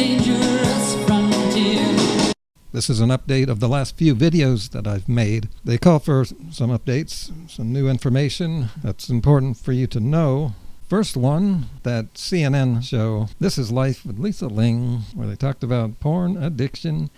dangerous frontier. This is an update of the last few videos that I've made. They call for some updates, some new information that's important for you to know. First one, that CNN show, This Is Life with Lisa Ling, where they talked about porn addiction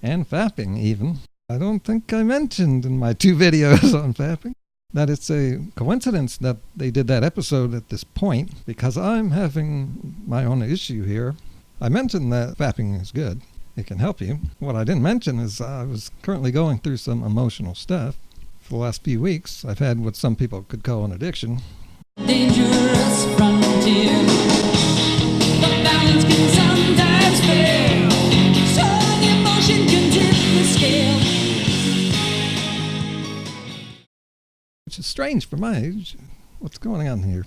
and fapping even. I don't think I mentioned in my 2 videos on fapping that it's a coincidence that they did that episode at this point, because I'm having my own issue here. I mentioned that fapping is good. It can help you. What I didn't mention is I was currently going through some emotional stuff. For the last few weeks, I've had what some people could call an addiction. Dangerous frontier. The balance can sometimes fail. Strong emotion can tip the scale. Which is strange for my age. What's going on here?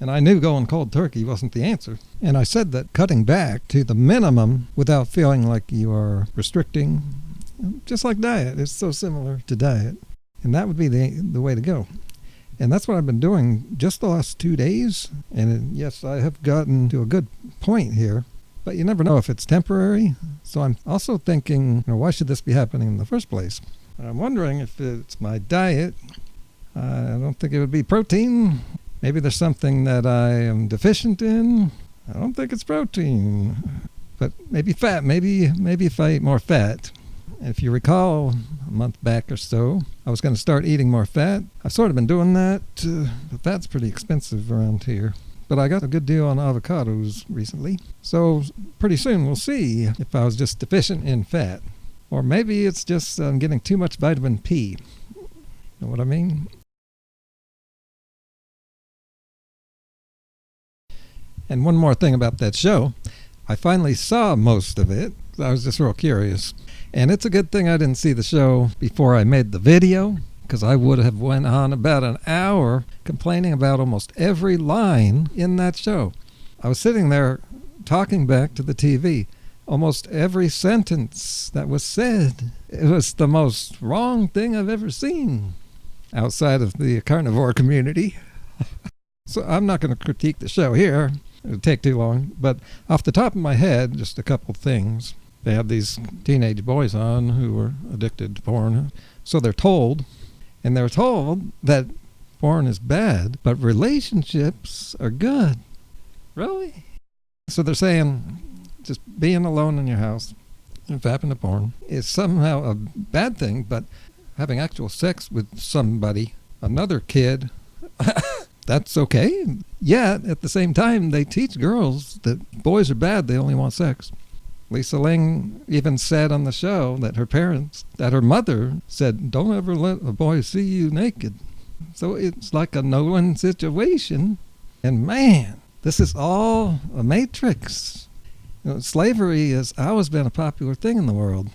And I knew going cold turkey wasn't the answer. And I said that cutting back to the minimum without feeling like you are restricting, just like diet, it's so similar to diet. And that would be the way to go. And that's what I've been doing just the last 2 days. And yes, I have gotten to a good point here, but you never know if it's temporary. So I'm also thinking, why should this be happening in the first place? I'm wondering if it's my diet. I don't think it would be protein. Maybe there's something that I am deficient in. I don't think it's protein, but maybe fat. Maybe if I eat more fat. If you recall, a month back or so, I was going to start eating more fat. I've sort of been doing that, but fat's pretty expensive around here. But I got a good deal on avocados recently. So pretty soon we'll see if I was just deficient in fat. Or maybe it's just I'm getting too much vitamin P. Know what I mean? And one more thing about that show. I finally saw most of it. I was just real curious. And it's a good thing I didn't see the show before I made the video, because I would have went on about an hour complaining about almost every line in that show. I was sitting there talking back to the TV. Almost every sentence that was said, it was the most wrong thing I've ever seen outside of the carnivore community. So I'm not going to critique the show here. It would take too long. But off the top of my head, just a couple things. They have these teenage boys on who were addicted to porn. So they're told that porn is bad, but relationships are good. Really? So they're saying just being alone in your house and fapping to porn is somehow a bad thing, but having actual sex with somebody, another kid, that's okay. Yet, at the same time, they teach girls that boys are bad, they only want sex. Lisa Ling even said on the show that her mother said, don't ever let a boy see you naked. So it's like a no-win situation. And man, this is all a matrix. Slavery has always been a popular thing in the world.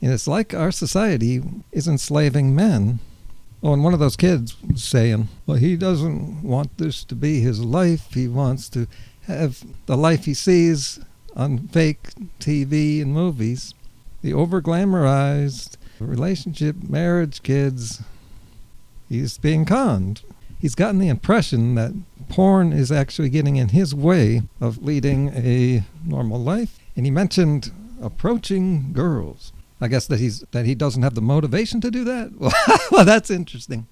And it's like our society is enslaving men. Oh, and one of those kids was saying, well, he doesn't want this to be his life. He wants to have the life he sees on fake TV and movies. The over-glamorized relationship, marriage, kids. He's being conned. He's gotten the impression that porn is actually getting in his way of leading a normal life. And he mentioned approaching girls. I guess that he doesn't have the motivation to do that? Well, that's interesting.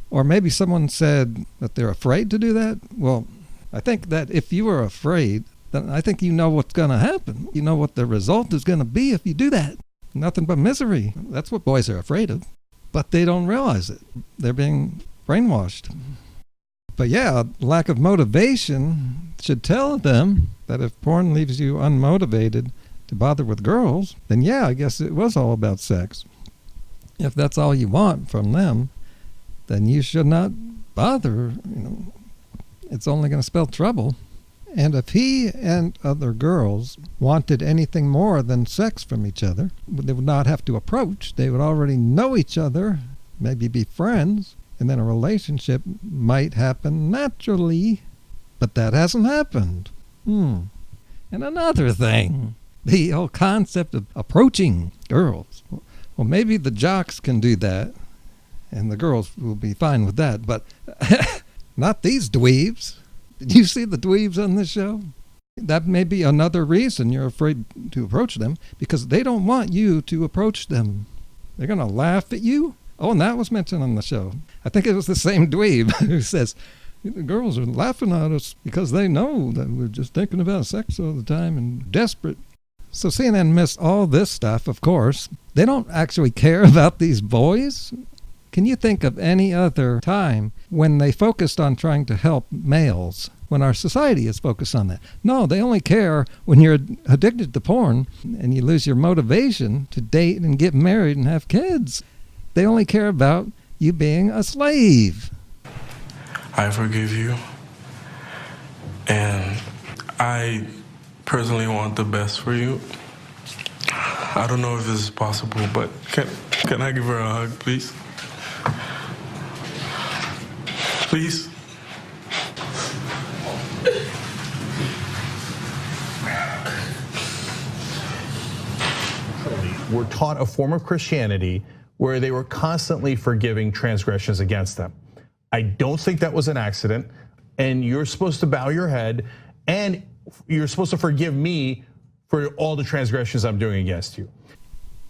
Or maybe someone said that they're afraid to do that. Well, I think that if you are afraid, then I think you know what's going to happen. You know what the result is going to be if you do that. Nothing but misery. That's what boys are afraid of. But they don't realize it. They're being brainwashed. But yeah, lack of motivation should tell them that if porn leaves you unmotivated to bother with girls, then yeah, I guess it was all about sex. If that's all you want from them, then you should not bother. It's only going to spell trouble. And if he and other girls wanted anything more than sex from each other, they would not have to approach. They would already know each other, maybe be friends, and then a relationship might happen naturally. But that hasn't happened. And another thing, the whole concept of approaching girls. Well, maybe the jocks can do that, and the girls will be fine with that, but not these dweebs. Did you see the dweebs on this show? That may be another reason you're afraid to approach them, because they don't want you to approach them. They're going to laugh at you. Oh, and that was mentioned on the show. I think it was the same dweeb who says, the girls are laughing at us because they know that we're just thinking about sex all the time and desperate. So CNN missed all this stuff, of course. They don't actually care about these boys. Can you think of any other time when they focused on trying to help males, when our society is focused on that? No, they only care when you're addicted to porn and you lose your motivation to date and get married and have kids. They only care about you being a slave. I forgive you, and I personally want the best for you. I don't know if this is possible, but can I give her a hug, please? Please? Were taught a form of Christianity where they were constantly forgiving transgressions against them. I don't think that was an accident, and you're supposed to bow your head, and you're supposed to forgive me for all the transgressions I'm doing against you.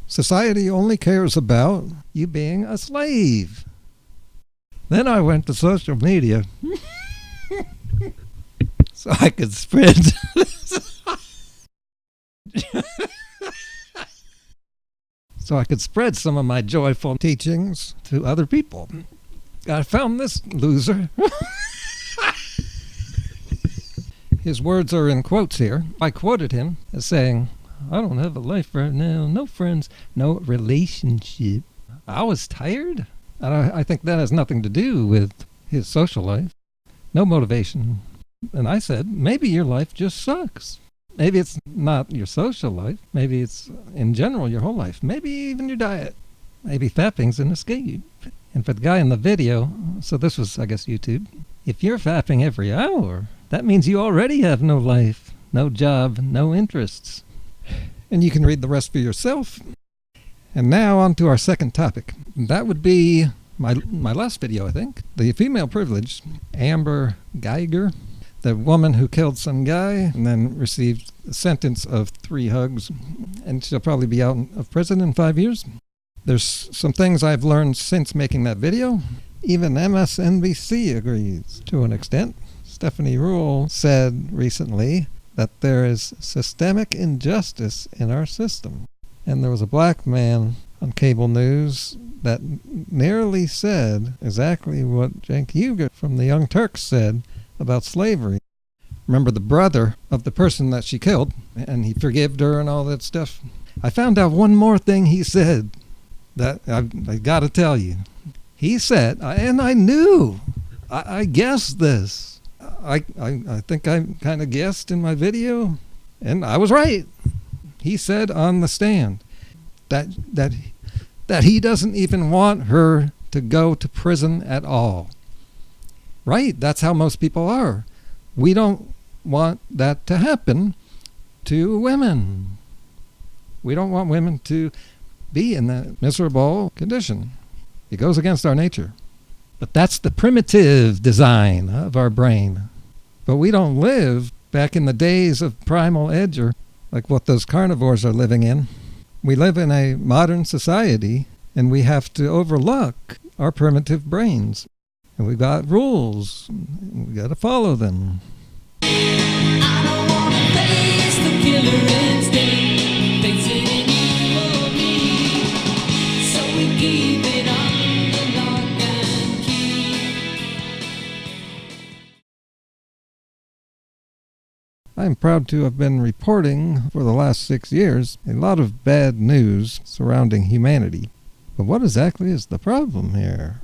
Society only cares about you being a slave. Then I went to social media so I could spread some of my joyful teachings to other people. I found this loser. His words are in quotes here. I quoted him as saying, I don't have a life right now, no friends, no relationship. I was tired. I think that has nothing to do with his social life. No motivation. And I said, maybe your life just sucks. Maybe it's not your social life. Maybe it's, in general, your whole life. Maybe even your diet. Maybe fapping's an escape. And for the guy in the video, so this was, I guess, YouTube, if you're fapping every hour, that means you already have no life, no job, no interests. And you can read the rest for yourself. And now on to our second topic. That would be my last video, I think. The female privilege, Amber Guyger, the woman who killed some guy and then received a sentence of 3 hugs. And she'll probably be out of prison in 5 years. There's some things I've learned since making that video. Even MSNBC agrees to an extent. Stephanie Ruhle said recently that there is systemic injustice in our system. And there was a black man on cable news that nearly said exactly what Cenk from the Young Turks said about slavery. Remember the brother of the person that she killed, and he forgave her and all that stuff. I found out one more thing he said that I got to tell you. He said, and I knew, I guessed this. I think I kind of guessed in my video, and I was right. He said on the stand that he doesn't even want her to go to prison at all. Right, that's how most people are. We don't want that to happen to women. We don't want women to be in that miserable condition. It goes against our nature. But that's the primitive design of our brain. But we don't live back in the days of primal edge, like what those carnivores are living in. We live in a modern society, and we have to overlook our primitive brains. And we've got rules. We've got to follow them. I don't wanna face the killer instinct, face it in you or me. So we keep it under lock and key. I'm proud to have been reporting for the last 6 years a lot of bad news surrounding humanity. But what exactly is the problem here?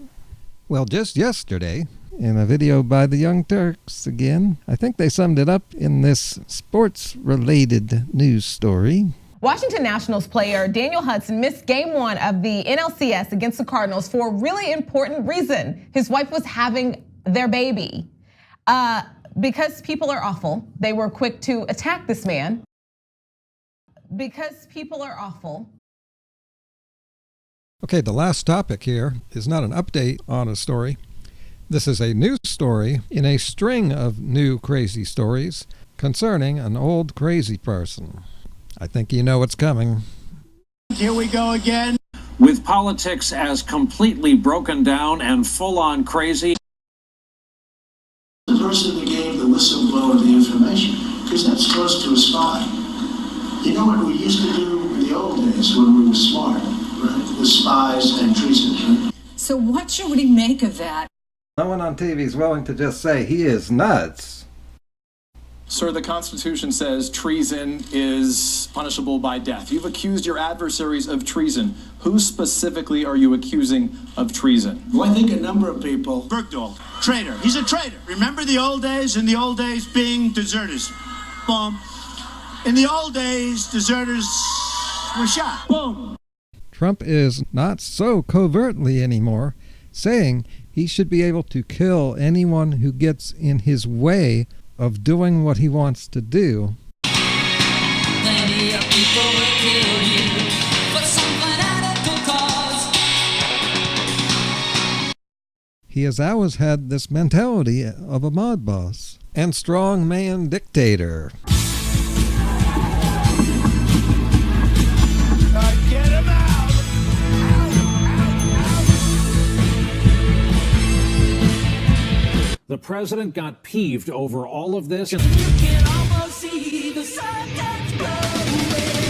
Well, just yesterday, in a video by the Young Turks again, I think they summed it up in this sports-related news story. Washington Nationals player Daniel Hudson missed Game 1 of the NLCS against the Cardinals for a really important reason. His wife was having their baby. Because people are awful, they were quick to attack this man. Because people are awful. Okay, the last topic here is not an update on a story. This is a news story in a string of new crazy stories concerning an old crazy person. I think you know what's coming. Here we go again. With politics as completely broken down and full-on crazy. The person that gave the whistleblower the information, because that's close to a spy. You know what we used to do in the old days when we were smart, right? With spies and treason, right? So what should we make of that? No one on TV is willing to just say he is nuts. Sir, the Constitution says treason is punishable by death. You've accused your adversaries of treason. Who specifically are you accusing of treason? Well, I think a number of people. Bergdahl, traitor. He's a traitor. Remember the old days? In the old days, being deserters. Boom. In the old days, deserters were shot. Boom. Trump is not so covertly anymore, saying he should be able to kill anyone who gets in his way of doing what he wants to do. Plenty of people will kill you for some fanatical cause. He has always had this mentality of a mob boss and strongman dictator. Get him out! The president got peeved over all of this. You can almost see the sun that's blowing.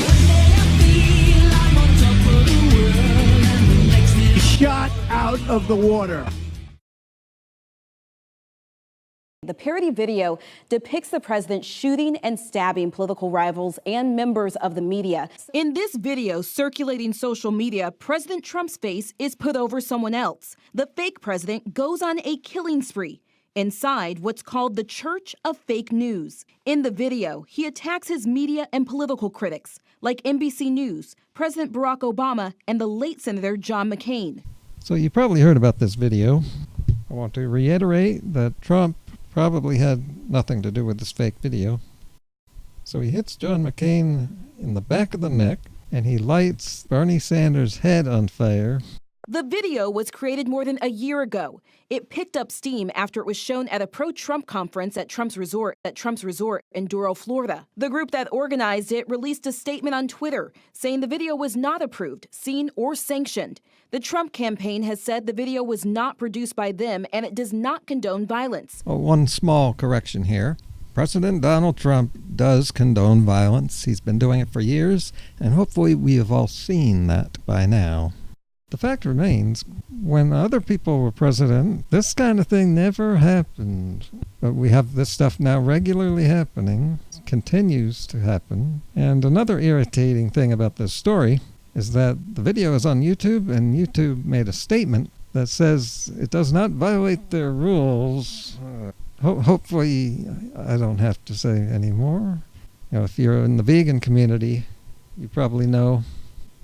One day I feel I'm on top of the world, and the next minute Shot out of the water. The parody video depicts the president shooting and stabbing political rivals and members of the media. In this video circulating social media, President Trump's face is put over someone else. The fake president goes on a killing spree inside what's called the Church of Fake News. In the video, he attacks his media and political critics, like NBC News, President Barack Obama, and the late Senator John McCain. So you probably heard about this video. I want to reiterate that Trump probably had nothing to do with this fake video. So he hits John McCain in the back of the neck, and he lights Bernie Sanders' head on fire. The video was created more than a year ago. It picked up steam after it was shown at a pro-Trump conference at Trump's resort in Doral, Florida. The group that organized it released a statement on Twitter saying the video was not approved, seen, or sanctioned. The Trump campaign has said the video was not produced by them and it does not condone violence. Oh, one small correction here. President Donald Trump does condone violence. He's been doing it for years, and hopefully we have all seen that by now. The fact remains, when other people were president, this kind of thing never happened. But we have this stuff now regularly happening, continues to happen. And another irritating thing about this story is that the video is on YouTube, and YouTube made a statement that says it does not violate their rules. Hopefully, I don't have to say any more. You know, if you're in the vegan community, you probably know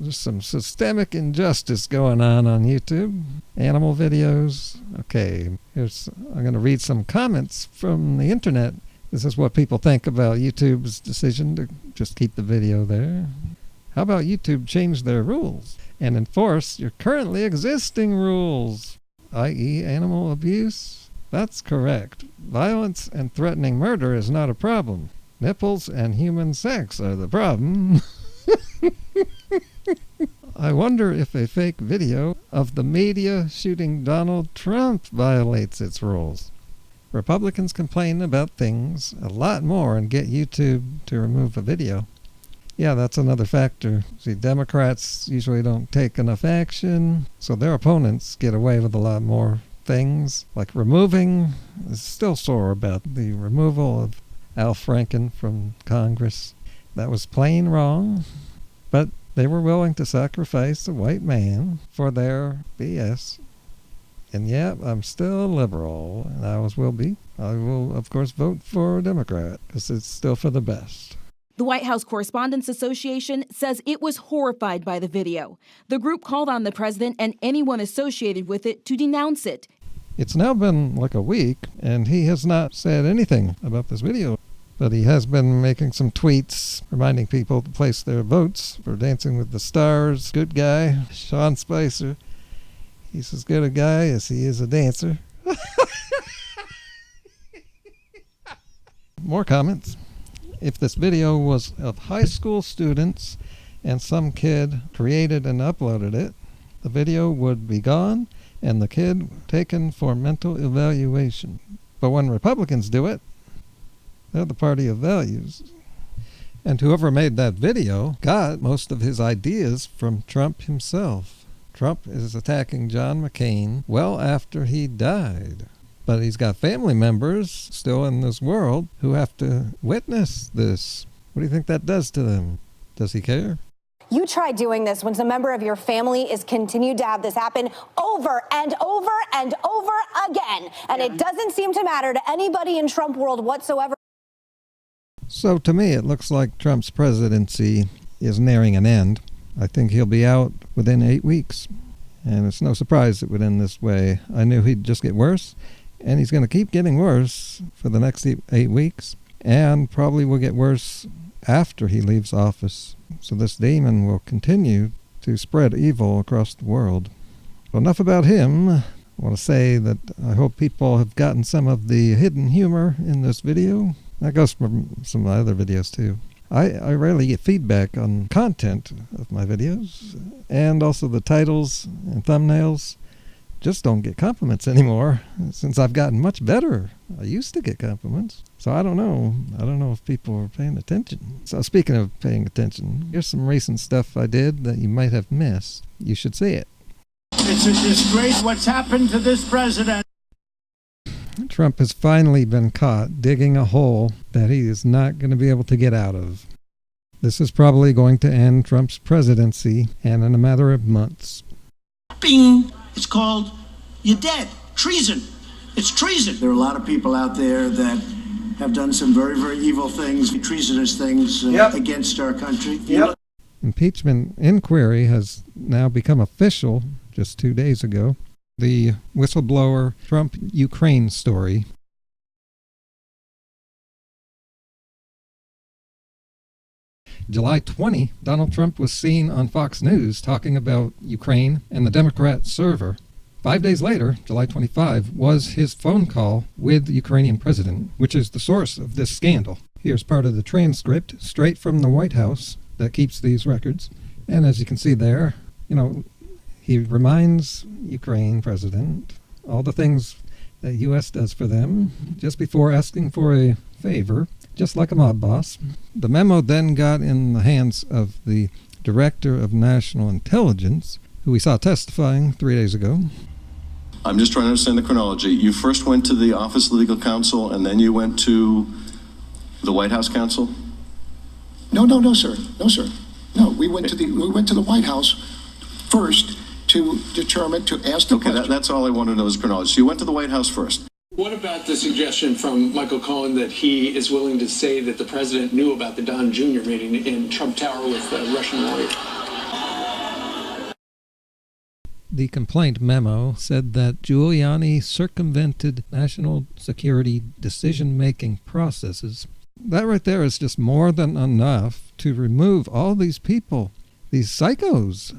there's some systemic injustice going on YouTube. Animal videos. Okay, I'm going to read some comments from the internet. This is what people think about YouTube's decision to just keep the video there. How about YouTube change their rules and enforce your currently existing rules, i.e. animal abuse? That's correct. Violence and threatening murder is not a problem. Nipples and human sex are the problem. I wonder if a fake video of the media shooting Donald Trump violates its rules. Republicans complain about things a lot more and get YouTube to remove a video. Yeah, that's another factor. See, Democrats usually don't take enough action, so their opponents get away with a lot more things, like removing. Is still sore about the removal of Al Franken from Congress. That was plain wrong, but they were willing to sacrifice a white man for their BS. And yeah, I'm still a liberal, and I always will be. I will, of course, vote for a Democrat, because it's still for the best. The White House Correspondents Association says it was horrified by the video. The group called on the president and anyone associated with it to denounce it. It's now been like a week, and he has not said anything about this video. But he has been making some tweets reminding people to place their votes for Dancing with the Stars. Good guy, Sean Spicer. He's as good a guy as he is a dancer. More comments. If this video was of high school students and some kid created and uploaded it, the video would be gone and the kid taken for mental evaluation. But when Republicans do it, they're the party of values. And whoever made that video got most of his ideas from Trump himself. Trump is attacking John McCain well after he died. But he's got family members still in this world who have to witness this. What do you think that does to them? Does he care? You try doing this when some member of your family is continued to have this happen over and over and over again. And it doesn't seem to matter to anybody in Trump world whatsoever. So to me, it looks like Trump's presidency is nearing an end. I think he'll be out within 8 weeks. And it's no surprise it would end this way. I knew he'd just get worse. And he's going to keep getting worse for the next 8 weeks. And probably will get worse after he leaves office. So this demon will continue to spread evil across the world. Well, enough about him. I want to say that I hope people have gotten some of the hidden humor in this video. That goes for some of my other videos too. I rarely get feedback on content of my videos, and also the titles and thumbnails just don't get compliments anymore since I've gotten much better. I used to get compliments. So I don't know. I don't know if people are paying attention. So speaking of paying attention, here's some recent stuff I did that you might have missed. You should see it. It's a disgrace what's happened to this president. Trump has finally been caught digging a hole that he is not going to be able to get out of. This is probably going to end Trump's presidency, and in a matter of months. Bing! It's called, you're dead. Treason. It's treason. There are a lot of people out there that have done some very, very evil things, treasonous things against our country. Yep. Impeachment inquiry has now become official just 2 days ago. The whistleblower Trump-Ukraine story. July 20, Donald Trump was seen on Fox News talking about Ukraine and the Democrat server. 5 days later, July 25, was his phone call with the Ukrainian president, which is the source of this scandal. Here's part of the transcript straight from the White House that keeps these records. And as you can see there, he reminds Ukraine president all the things that U.S. does for them just before asking for a favor, just like a mob boss. The memo then got in the hands of the Director of National Intelligence, who we saw testifying 3 days ago. I'm just trying to understand the chronology. You first went to the Office of Legal Counsel, and then you went to the White House counsel? No, sir. No, we went to the White House first to determine, to ask the question. Okay, that's all I want to know is chronology. So you went to the White House first. What about the suggestion from Michael Cohen that he is willing to say that the president knew about the Don Jr. meeting in Trump Tower with a Russian lawyer? The complaint memo said that Giuliani circumvented national security decision-making processes. That right there is just more than enough to remove all these people, these psychos,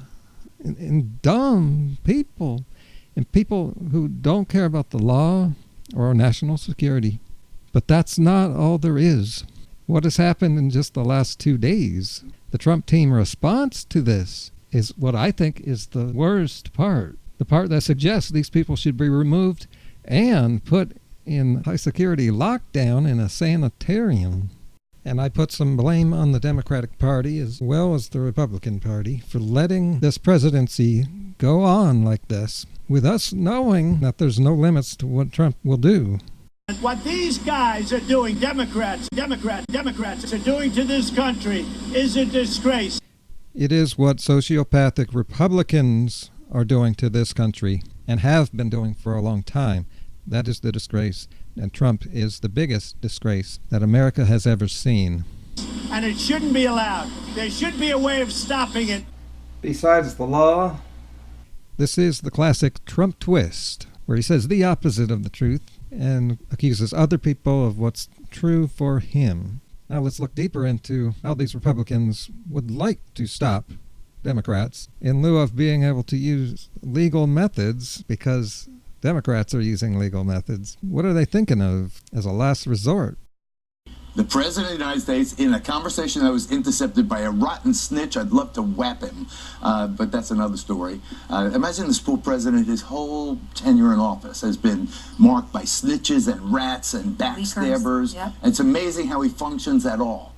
and dumb people, and people who don't care about the law or national security. But that's not all there is. What has happened in just the last 2 days, the Trump team response to this, is what I think is the worst part. The part that suggests these people should be removed and put in high security lockdown in a sanitarium. And I put some blame on the Democratic Party as well as the Republican Party for letting this presidency go on like this, with us knowing that there's no limits to what Trump will do. And what these guys are doing, Democrats are doing to this country is a disgrace. It is what sociopathic Republicans are doing to this country and have been doing for a long time. That is the disgrace. And Trump is the biggest disgrace that America has ever seen. And it shouldn't be allowed. There should be a way of stopping it. Besides the law, this is the classic Trump twist, where he says the opposite of the truth and accuses other people of what's true for him. Now let's look deeper into how these Republicans would like to stop Democrats in lieu of being able to use legal methods, because Democrats are using legal methods. What are they thinking of as a last resort? The President of the United States, in a conversation that was intercepted by a rotten snitch, I'd love to whap him, but that's another story. Imagine this poor president, his whole tenure in office has been marked by snitches and rats and backstabbers. Yep. It's amazing how he functions at all.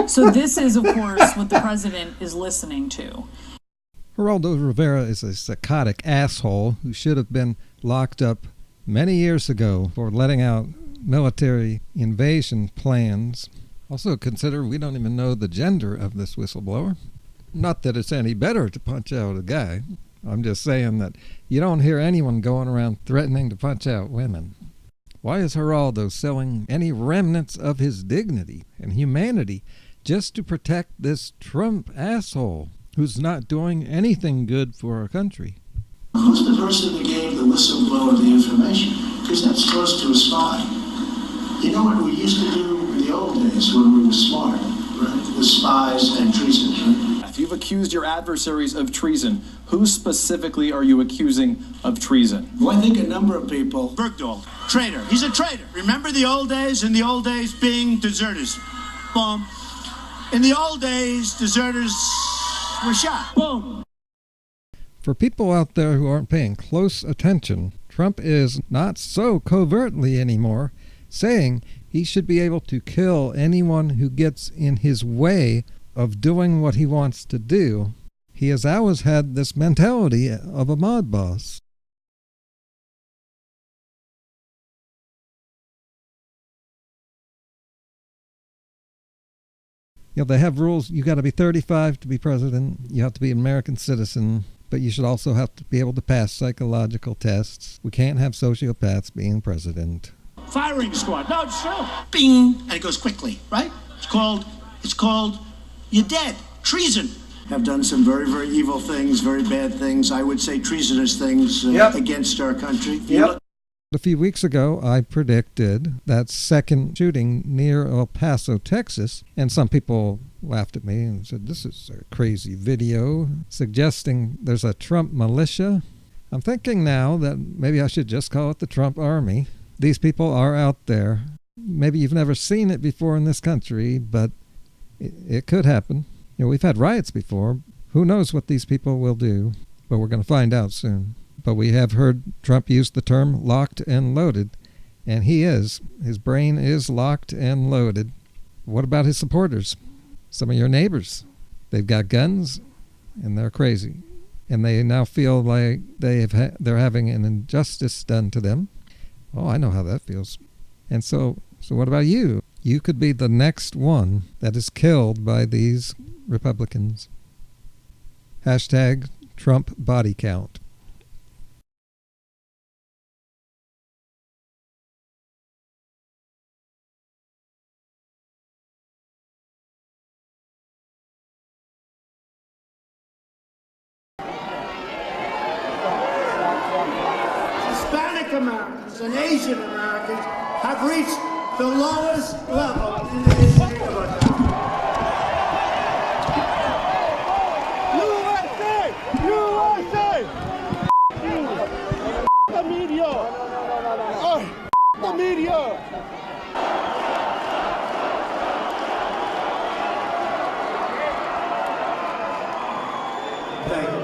So this is, of course, what the president is listening to. Geraldo Rivera is a psychotic asshole who should have been locked up many years ago for letting out military invasion plans. Also consider we don't even know the gender of this whistleblower. Not that it's any better to punch out a guy. I'm just saying that you don't hear anyone going around threatening to punch out women. Why is Geraldo selling any remnants of his dignity and humanity just to protect this Trump asshole who's not doing anything good for our country? Who's the person that gave the whistleblower the information? Because that's close to a spy. You know what we used to do in the old days when we were smart, right? With spies and treason, right? If you've accused your adversaries of treason, who specifically are you accusing of treason? Well, I think a number of people. Bergdahl, traitor. He's a traitor. Remember the old days? In the old days, being deserters. Boom. In the old days, deserters were shot. Boom. For people out there who aren't paying close attention, Trump is not so covertly anymore saying he should be able to kill anyone who gets in his way of doing what he wants to do. He has always had this mentality of a mob boss. You know, they have rules. You got to be 35 to be president. You have to be an American citizen, but you should also have to be able to pass psychological tests. We can't have sociopaths being president. Firing squad. No, it's true. Bing, and it goes quickly, right? It's called, you're dead. Treason. Have done some very, very evil things, very bad things. I would say treasonous things against our country. Yep. A few weeks ago, I predicted that second shooting near El Paso, Texas, and some people laughed at me and said, this is a crazy video suggesting there's a Trump militia. I'm thinking now that maybe I should just call it the Trump Army. These people are out there. Maybe you've never seen it before in this country, but it could happen. You know, we've had riots before. Who knows what these people will do, but we're going to find out soon. But we have heard Trump use the term locked and loaded, and he is. His brain is locked and loaded. What about his supporters? Some of your neighbors. They've got guns, and they're crazy. And they now feel like they're having an injustice done to them. Oh, I know how that feels. And so what about you? You could be the next one that is killed by these Republicans. Hashtag Trump body count. Hispanic Americans and Asian Americans have reached the lowest level in the history of our country. USA! USA! The media! The media! Thank you.